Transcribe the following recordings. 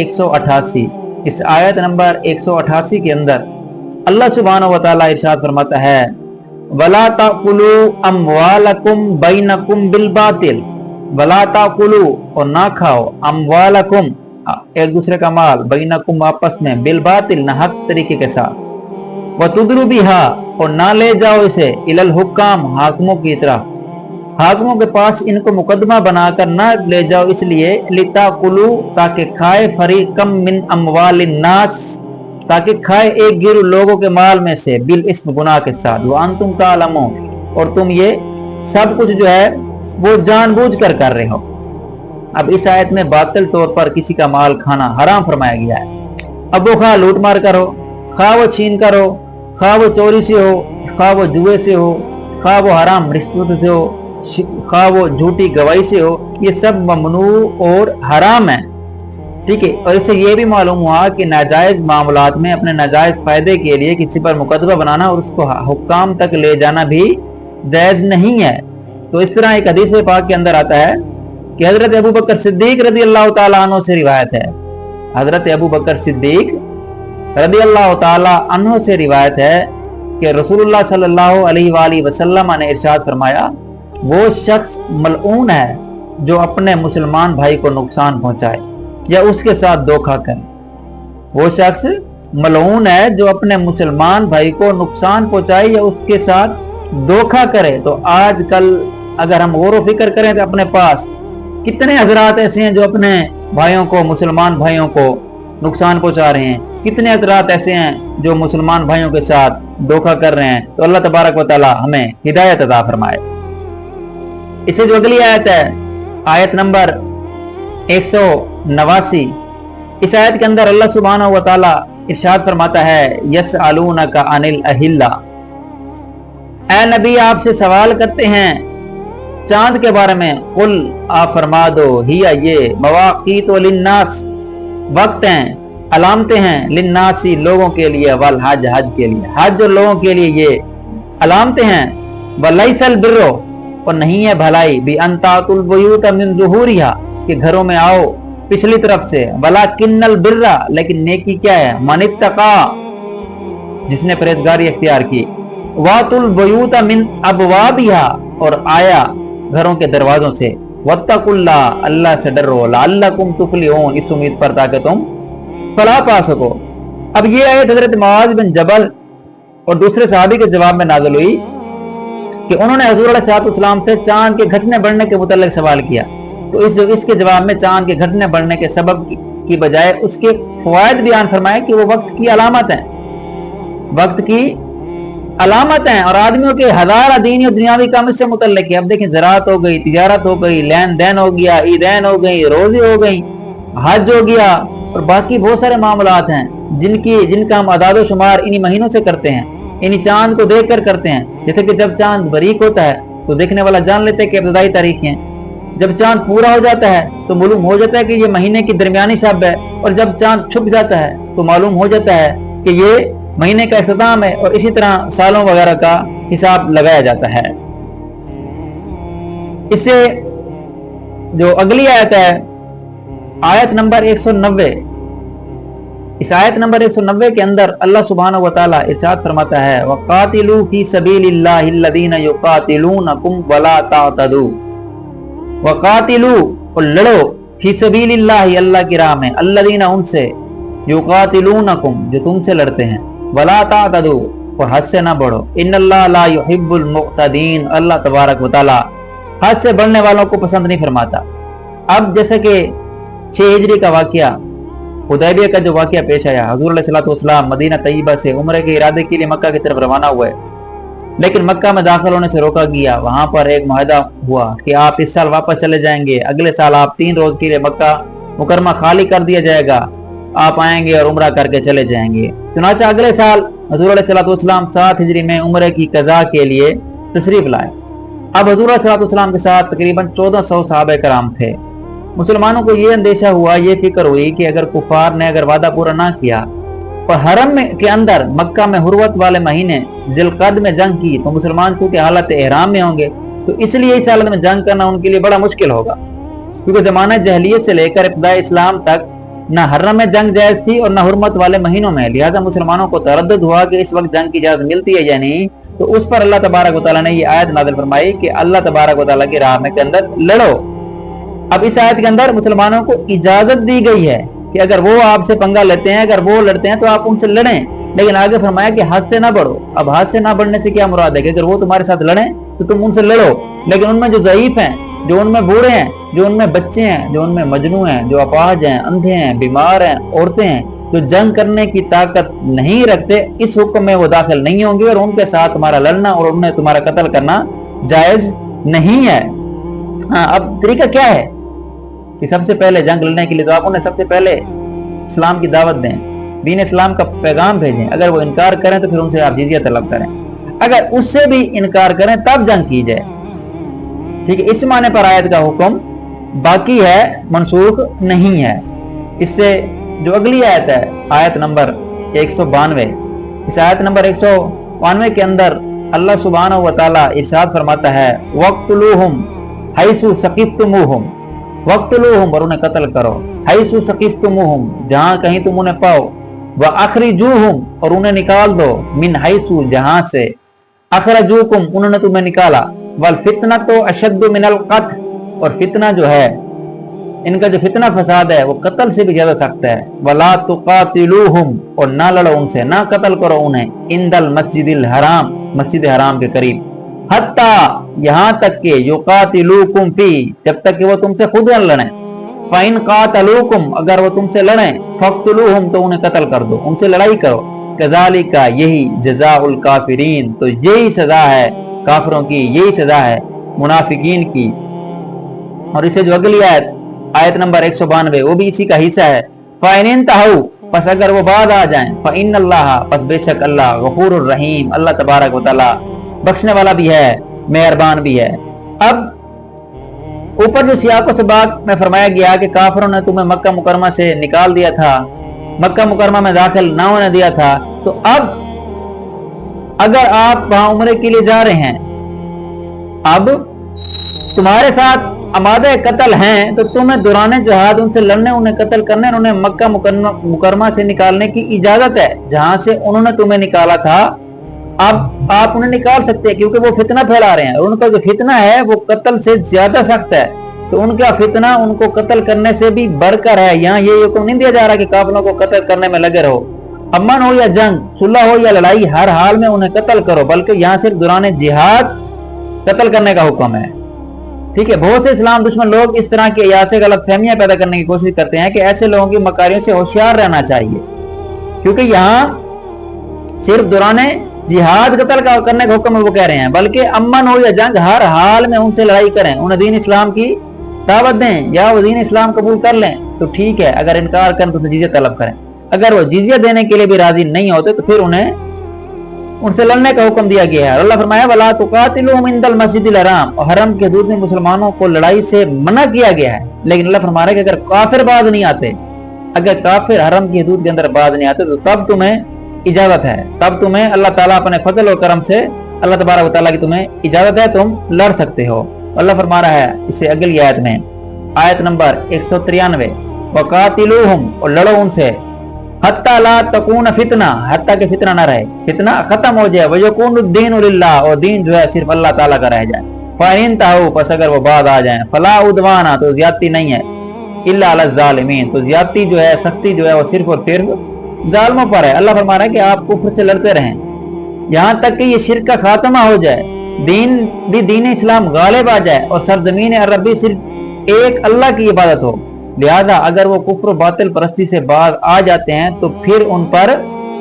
188 اس آیت نمبر 188 کے اندر اللہ سبحانہ و تعالیٰ ارشاد فرماتا ہے وَلَا تَأْكُلُوا أَمْوَالَكُمْ بَيْنَكُمْ بِالْبَاطِلِ وَلَا تَأْكُلُوا اور نہ کھاؤ اموالکم ایک دوسرے کا مال بینکم آپس میں بالباطل نہ حق طریقے کے ساتھ وَتُدْرُوا بِهَا اور نہ لے جاؤ اسے الی الحکام حاکموں کی طرف حاکموں کے پاس ان کو مقدمہ بنا کر نہ لے جاؤ اس لیے لِتَأْكُلُوا تاکہ کھائے فَرِيقًا مِّنْ أَمْوَالِ النَّاسِ تاکہ کھائے ایک گروہ لوگوں کے مال میں سے بالاسم گناہ کے ساتھ وَأَنْتُمْ تَعْلَمُونَ اور تم یہ سب کچھ جو ہے وہ جان بوجھ کر رہے ہو۔ اب اس آیت میں باطل طور پر کسی کا مال کھانا حرام فرمایا گیا ہے۔ اب وہ خواہ لوٹ مار کر ہو، خواہ وہ چھین کر ہو، خواہ وہ چوری سے ہو، خواہ وہ جوئے سے ہو، خواہ وہ حرام رشوت سے ہو، خواہ وہ جھوٹی گواہی سے ہو، یہ سب ممنوع اور حرام ہے، ٹھیک ہے۔ اور اس سے یہ بھی معلوم ہوا کہ ناجائز معاملات میں اپنے ناجائز فائدے کے لیے کسی پر مقدمہ بنانا اور اس کو حکام تک لے جانا بھی جائز نہیں ہے۔ تو اس طرح ایک حدیث پاک کے اندر آتا ہے کہ حضرت ابو بکر صدیق رضی اللہ تعالیٰ عنہ سے روایت ہے، حضرت ابو بکر صدیق رضی اللہ تعالیٰ عنہ سے روایت ہے کہ رسول اللہ صلی اللہ علیہ وآلہ وسلم نے ارشاد فرمایا وہ شخص ملعون ہے جو اپنے مسلمان بھائی کو نقصان پہنچائے یا اس کے ساتھ دھوکہ کرے۔ وہ شخص ملعون ہے جو اپنے مسلمان بھائی کو نقصان پہنچائے یا اس کے ساتھ دھوکہ کرے۔ تو آج کل اگر ہم غور و فکر کریں تو اپنے پاس کتنے حضرات ایسے ہیں جو اپنے بھائیوں کو مسلمان بھائیوں کو نقصان پہنچا رہے ہیں، کتنے حضرات ایسے ہیں جو مسلمان بھائیوں کے ساتھ دھوکہ کر رہے ہیں۔ تو اللہ تبارک و تعالی ہمیں ہدایت عطا فرمائے۔ اسے جو اگلی آیت ہے آیت نمبر 189 اس آیت کے اندر اللہ سبحانہ و تعالی ارشاد فرماتا ہے یسألونک عن الأہلہ، اے نبی آپ سے سوال کرتے ہیں چاند کے بارے میں، قل آپ فرما دو ہی یہ مواقیت للناس وقت ہیں علامتیں ہیں للناسی لوگوں کے لیے والحج حج کے لیے، حج اور لوگوں کے لیے یہ علامتیں ہیں ولیس البر اور نہیں ہے بھلائی بأن تأتوا البیوت من ظہورها کہ گھروں میں آؤ پچھلی طرف سے ولکن البر لیکن نیکی کیا ہے من اتقا جس نے پرہیزگاری اختیار کی واتوا البیوت من ابوابها اور آیا گھروں کے دروازوں سے واتقوا اللہ اللہ سے ڈرو لعلکم تفلحون اس امید پر تاکہ تم فلاح پا سکو۔ اب یہ آیت حضرت معاذ بن جبل اور دوسرے صحابی کے جواب میں نازل ہوئی کہ انہوں نے حضور علیہ السلام سے چاند کے گھٹنے بڑھنے کے متعلق سوال کیا، تو اس کے جواب میں چاند کے گھٹنے بڑھنے کے سبب کی بجائے اس کے فوائد بیان فرمائے کہ وہ وقت کی علامت ہیں، وقت کی علامت ہیں اور آدمیوں کے ہزارہ دینی اور دنیاوی کام اس سے متعلق ہے۔ اب دیکھیں زراعت ہو گئی، تجارت ہو گئی، لین دین ہو گیا، عیدین ہو گئی، روزے ہو گئی، حج ہو گیا اور باقی بہت سارے معاملات ہیں جن کا ہم اعداد و شمار انہی مہینوں سے کرتے ہیں، انہی چاند کو دیکھ کر کرتے ہیں۔ جیسے کہ جب چاند باریک ہوتا ہے تو دیکھنے والا جان لیتے ہیں کہ ابتدائی تاریخ ہیں، جب چاند پورا ہو جاتا ہے تو معلوم ہو جاتا ہے کہ یہ مہینے کی درمیانی شب ہے، اور جب چاند چھپ جاتا ہے تو معلوم ہو جاتا ہے کہ یہ مہینے کا اختتام ہے، اور اسی طرح سالوں وغیرہ کا حساب لگایا جاتا ہے۔ اس سے جو اگلی آیت ہے آیت نمبر 190 اس آیت نمبر 190 کے اندر اللہ سبحانہ و تعالی ارشاد فرماتا ہے وَقَاتِلُوا فِي سَبِيلِ اللَّهِ الَّذِينَ يُقَاتِلُونَكُمْ وَلَا تَعْتَدُوا وَقَاتِلُوا اور لڑو فی سبیل اللہ اللہ کی راہ میں الذین ان سے یقاتلونکم جو تم سے لڑتے ہیں ولا تعتدوا اور حد سے نہ بڑھو ان اللہ لا یحب المعتدین اللہ تبارک و تعالی حد سے بڑھنے والوں کو پسند نہیں فرماتا۔ اب جیسے کہ 6 ہجری کا واقعہ حدیبیہ کا جو واقعہ پیش آیا، حضور علیہ الصلوۃ والسلام مدینہ طیبہ سے عمرے کے ارادے کے لیے مکہ کی طرف روانہ ہوئے، لیکن مکہ میں داخل ہونے سے روکا گیا۔ وہاں پر ایک معاہدہ ہوا کہ آپ اس سال واپس چلے جائیں گے، اگلے سال آپ 3 روز کے لیے مکہ مکرمہ خالی کر دیا جائے گا، آپ آئیں گے اور عمرہ کر کے چلے جائیں گے۔ چنانچہ اگلے سال حضور علیہ الصلوۃ والسلام 7 ہجری میں عمرے کی قضاء کے لیے تشریف لائے۔ اب حضور علیہ الصلوۃ والسلام کے ساتھ تقریباً 1400 صحابہ کرام تھے۔ مسلمانوں کو یہ اندیشہ ہوا، یہ فکر ہوئی کہ اگر کفار نے اگر وعدہ پورا نہ کیا اور حرم کے اندر مکہ میں حرمت والے مہینے ذی القعدہ میں جنگ کی تو مسلمان چونکہ حالت احرام میں ہوں گے، تو اس لیے اس حالت میں جنگ کرنا ان کے لیے بڑا مشکل ہوگا، کیونکہ زمانہ جاہلیت سے لے کر ابتدائی اسلام تک نہ حرم میں جنگ جائز تھی اور نہ حرمت والے مہینوں میں، لہذا مسلمانوں کو تردد ہوا کہ اس وقت جنگ کی اجازت ملتی ہے یا نہیں، تو اس پر اللہ تبارک و تعالیٰ نے یہ آیت نازل فرمائی کہ اللہ تبارک و تعالیٰ کی راہ میں کے اندر لڑو۔ اب اس آیت کے اندر مسلمانوں کو اجازت دی گئی ہے کہ اگر وہ آپ سے پنگا لیتے ہیں، اگر وہ لڑتے ہیں تو آپ ان سے لڑیں، لیکن آگے فرمایا کہ حد سے نہ بڑھو۔ اب حد سے نہ بڑھنے سے کیا مراد ہے کہ اگر وہ تمہارے ساتھ لڑیں تو تم ان سے لڑو، لیکن ان میں جو ضعیف ہیں، جو ان میں بوڑھے ہیں، جو ان میں بچے ہیں، جو ان میں مجنون ہیں، جو اپاہج ہیں، اندھے ہیں، بیمار ہیں، عورتیں ہیں، جو جنگ کرنے کی طاقت نہیں رکھتے، اس حکم میں وہ داخل نہیں ہوں گے، اور ان کے ساتھ تمہارا لڑنا اور انہیں تمہارا قتل کرنا جائز نہیں ہے۔ ہاں، اب طریقہ کیا ہے کہ سب سے پہلے جنگ لڑنے کے لیے تو آپ انہیں سب سے پہلے اسلام کی دعوت دیں، دین اسلام کا پیغام بھیجیں۔ اگر وہ انکار کریں تو پھر ان سے آپ جزیہ طلب کریں، اگر اس سے بھی انکار کریں تب جنگ کی جائے۔ ٹھیک ہے، اس معنی پر آیت کا حکم باقی ہے، منسوخ نہیں ہے۔ اس سے جو اگلی آیت ہے، آیت نمبر 192، اس آیت نمبر 192 کے اندر اللہ سبحانہ و تعالیٰ ارشاد فرماتا ہے وَاقْتُلُوهُمْ حَيْثُ ثَقِفْتُمُوهُمْ، وَاقْتُلُوهُمْ، اور انہیں قتل کرو، حَيْثُ ثَقِفْتُمُوهُمْ، جہاں کہیں تم انہیں پاؤ، وَأَخْرِجُوهُمْ، اور انہیں نکال دو، مِنْ حَيْثُ، جہاں سے، أَخْرَجُوكُمْ، انہوں نے تمہیں نکالا، وَالْفِتْنَةُ أَشَدُّ مِنَ الْقَتْلِ، اور فتنہ جو ہے، ان کا جو فتنہ فساد ہے وہ قتل سے بھی زیادہ سخت ہے، وَلَا تُقَاتِلُوهُمْ، اور نہ لڑو ان سے، نہ قتل کرو انہیں، عِنْدَ الْمَسْجِدِ الْحَرَامِ، مسجد حرام کے قریب، حتیٰ، یہاں تک کہ یقاتلوکم فی، جب تک کہ وہ تم سے خود نہ لڑیں، فَإِنْ قَاتَلُوكُمْ، اگر وہ تم سے لڑیں، فَاقْتُلُوهُمْ، تو انہیں قتل کر دو، ان سے لڑائی کرو، كَذَلِكَ، یہی جزاء الکافرین، تو یہی سزا ہے کافروں کی، یہی سزا ہے منافقین کی۔ اور اسے جو اگلی آیت، آیت نمبر 192، وہ بھی اسی کا حصہ ہے، فَإِنِ انْتَهُوا، پس اگر وہ بعد آ جائیں، فَإِنَّ اللَّهَ، پس بے شک اللہ، غفور الرحیم، اللہ تبارک و تعالی بخشنے والا بھی ہے، مہربان بھی ہے۔ اب اوپر جو سیاق و سباق میں فرمایا گیا کہ کافروں نے تمہیں مکہ مکرمہ سے نکال دیا تھا، مکہ مکرمہ میں داخل نہ ہونے دیا تھا، تو اب اگر آپ وہاں عمرے کے لیے جا رہے ہیں، اب تمہارے ساتھ آمادہ قتل ہیں، تو تمہیں دوران جہاد ان سے لڑنے، انہیں قتل کرنے، انہیں مکہ مکرمہ سے نکالنے کی اجازت ہے، جہاں سے انہوں نے تمہیں نکالا تھا۔ اب آپ انہیں نکال سکتے ہیں کیونکہ وہ فتنہ پھیلا رہے ہیں، اور ان کا جو فتنہ ہے وہ قتل سے زیادہ سخت ہے، تو ان کا فتنہ ان کو قتل کرنے سے بھی بڑھ کر ہے۔ یہاں یہ حکم نہیں دیا جا رہا کہ کافروں کو قتل کرنے میں لگے رہو، امن ہو یا جنگ، صلح ہو یا لڑائی، ہر حال میں انہیں قتل کرو، بلکہ یہاں صرف دوران جہاد قتل کرنے کا حکم ہے۔ ٹھیک ہے، بہت سے اسلام دشمن لوگ اس طرح کی ایاسے غلط فہمیاں پیدا کرنے کی کوشش کرتے ہیں کہ ایسے لوگوں کی مکاریوں سے ہوشیار رہنا چاہیے، کیونکہ یہاں صرف دوران جہاد قتل کرنے کا حکم ہے، وہ کہہ رہے ہیں، بلکہ امن ہو یا جنگ، ہر حال میں ان سے لڑائی کریں، انہیں دین اسلام کی دعوت دیں، یا وہ دین اسلام قبول کر لیں تو ٹھیک ہے، اگر انکار کریں تو جزیہ طلب کریں، اگر وہ جزیہ دینے کے لیے بھی راضی نہیں ہوتے تو پھر انہیں ان سے لڑنے کا حکم دیا گیا ہے۔ اور اللہ فرمایا وَلَا تُقَاتِلُوهُمْ عِنْدَ الْمَسْجِدِ الْحَرَامِ، اور حرم کی حدود میں مسلمانوں کو لڑائی سے منع کیا گیا ہے، لیکن اللہ فرما رہا ہے کہ اگر کافر باز نہیں آتے، اگر کافر حرم کی حدود کے اندر باز نہیں آتے تو تب تمہیں اجازت ہے، تب تمہیں اللہ تعالیٰ اپنے فضل و کرم سے، اللہ تبارک و تعالیٰ کی تمہیں اجازت ہے، تم لڑ سکتے ہو۔ اللہ فرما رہا ہے اس سے اگلی آیت میں، آیت نمبر 193، وَقَاتِلُوهُمْ، اور لڑو ان سے، حتیٰ لا تکون فتنہ، حتیٰ کہ فتنہ نہ رہے، فتنہ ختم ہو جائے، وَيَكُونُ الدِّينُ لِلَّهِ، اور دین جو ہے صرف اللہ تعالیٰ کا رہ جائے، فَإِنْ انْتَهُوا، پس اگر وہ بعد آ جائیں، فَلَا عُدْوَانَ، تو زیادتی نہیں ہے، إِلَّا عَلَى الظَّالِمِينَ، تو زیادتی جو ہے، سختی جو ہے وہ صرف اور صرف ظالموں پر ہے۔ اللہ فرما رہا ہے کہ آپ کفر سے لڑتے رہیں یہاں تک کہ یہ شرک کا خاتمہ ہو جائے، دین اسلام غالب آ جائے، اور سرزمین عربی صرف ایک اللہ کی عبادت ہو۔ لہذا اگر وہ کفر و باطل پرستی سے باز آ جاتے ہیں تو پھر ان پر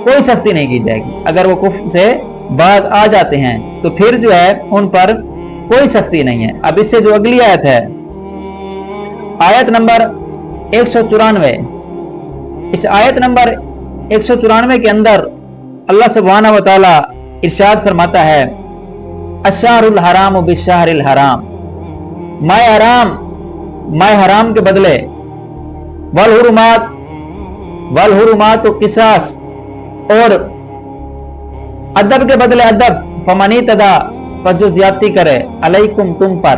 کوئی سختی نہیں کی جائے گی، اگر وہ کفر سے باز آ جاتے ہیں تو پھر جو ہے ان پر کوئی سختی نہیں ہے۔ اب اس سے جو اگلی آیت ہے، آیت نمبر 194، اس آیت نمبر 194 کے اندر اللہ سبحانہ و تعالی ارشاد فرماتا ہے الشہر الحرام بالشہر الحرام، ماہ حرام کے بدلے، والحرمات قصاص، اور ادب کے بدلے ادب، فمن اعتدی، پس جو زیادتی کرے، علیکم، تم پر،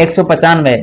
195,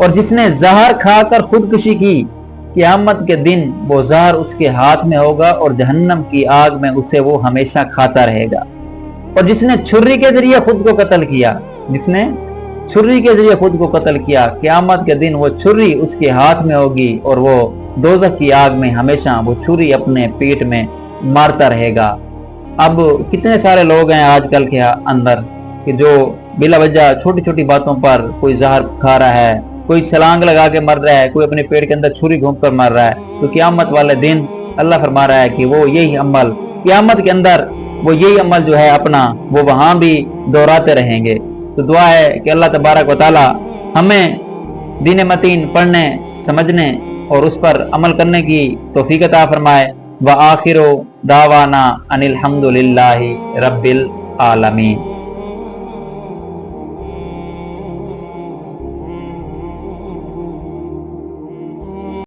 اور جس نے زہر کھا کر خودکشی کی قیامت کے دن وہ زہر اس کے ہاتھ میں ہوگا اور جہنم کی آگ میں اسے وہ ہمیشہ کھاتا رہے گا۔ اور جس نے چھری کے ذریعے خود کو قتل کیا، جس نے چھری کے ذریعے خود کو قتل کیا، قیامت کے دن وہ چھری اس کے ہاتھ میں ہوگی اور وہ دوزخ کی آگ میں ہمیشہ وہ چھری اپنے پیٹ میں مارتا رہے گا۔ اب کتنے سارے لوگ ہیں آج کل کے اندر کہ جو بلا وجہ چھوٹی چھوٹی باتوں پر کوئی زہر کھا رہا ہے، کوئی چھلانگ لگا کے مر رہا ہے، کوئی اپنے پیٹ کے اندر چھری گھونپ کر مر رہا ہے، تو قیامت والے دن اللہ فرما رہا ہے کہ وہ یہی عمل قیامت کے اندر وہ یہی عمل جو ہے اپنا وہ وہاں بھی دہراتے رہیں گے۔ تو دعا ہے کہ اللہ تبارک و تعالی ہمیں دین متین پڑھنے، سمجھنے اور اس پر عمل کرنے کی توفیق عطا فرمائے۔ وآخر دعوانا ان الحمد للہ رب العالمین۔